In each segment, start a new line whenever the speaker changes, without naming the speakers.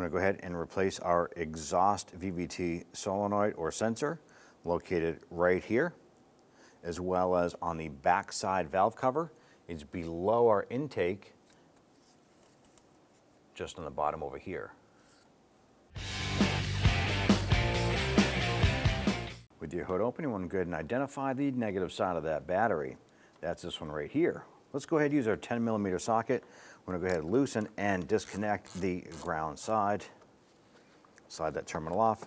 going to go ahead and replace our exhaust VVT solenoid or sensor located right here, as well as on the backside valve cover. It's below our intake, just on the bottom over here. With your hood open, you want to go ahead and identify the negative side of that battery. That's this one right here. Let's go ahead and use our 10mm socket. We're going to go ahead and loosen and disconnect the ground side. Slide that terminal off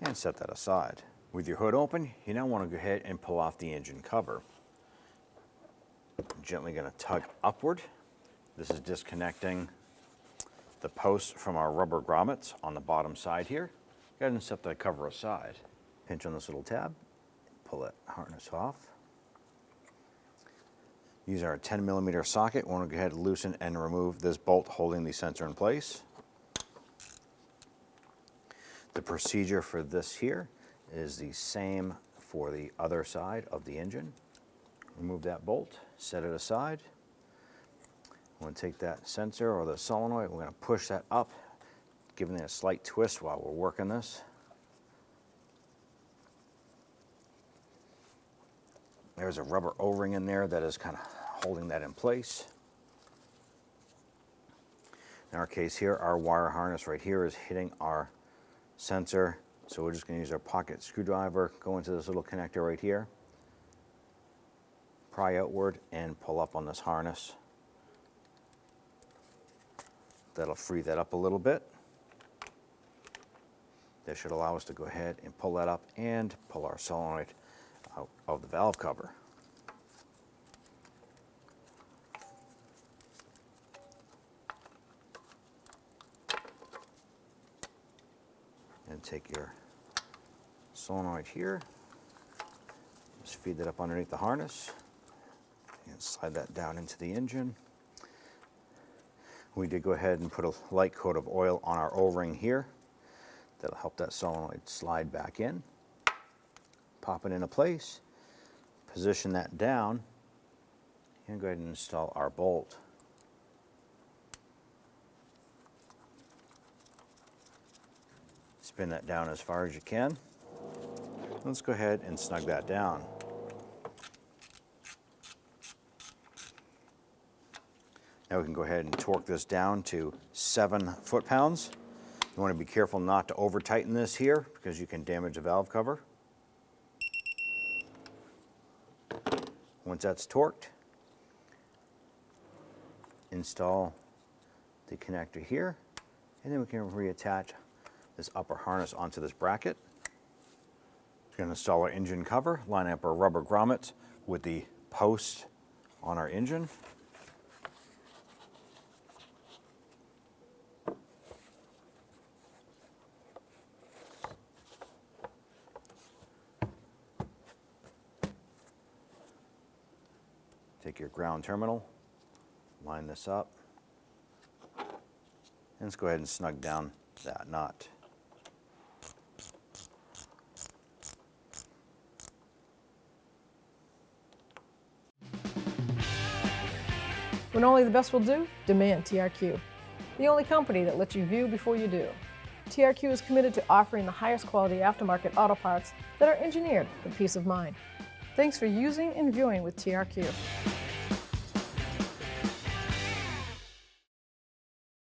and set that aside. With your hood open, you now want to go ahead and pull off the engine cover. Gently going to tug upward. This is disconnecting the posts from our rubber grommets on the bottom side here. Go ahead and set that cover aside. Pinch on this little tab, pull that harness off. Use our 10mm socket. We want to go ahead and loosen and remove this bolt holding the sensor in place. The procedure for this here is the same for the other side of the engine. Remove that bolt, set it aside. We're going to take that sensor or the solenoid, we're going to push that up, giving it a slight twist while we're working this. There's a rubber O-ring in there that is kind of holding that in place. In our case here, our wire harness right here is hitting our sensor, so we're just going to use our pocket screwdriver, go into this little connector right here, pry outward and pull up on this harness. That'll free that up a little bit. That should allow us to go ahead and pull that up and pull our solenoid out of the valve cover. And take your solenoid here, just feed that up underneath the harness and slide that down into the engine. We did go ahead and put a light coat of oil on our O-ring here. That'll help that solenoid slide back in. Pop it into place, position that down, and go ahead and install our bolt. Spin that down as far as you can. Let's go ahead and snug that down. Now we can go ahead and torque this down to 7 foot-pounds. You want to be careful not to over-tighten this here because you can damage the valve cover. Once that's torqued, install the connector here, and then we can reattach this upper harness onto this bracket. We're going to install our engine cover, line up our rubber grommets with the post on our engine. Take your ground terminal, line this up, and let's go ahead and snug down that nut.
When only the best will do, demand TRQ. The only company that lets you view before you do. TRQ is committed to offering the highest quality aftermarket auto parts that are engineered for peace of mind. Thanks for using and viewing with TRQ.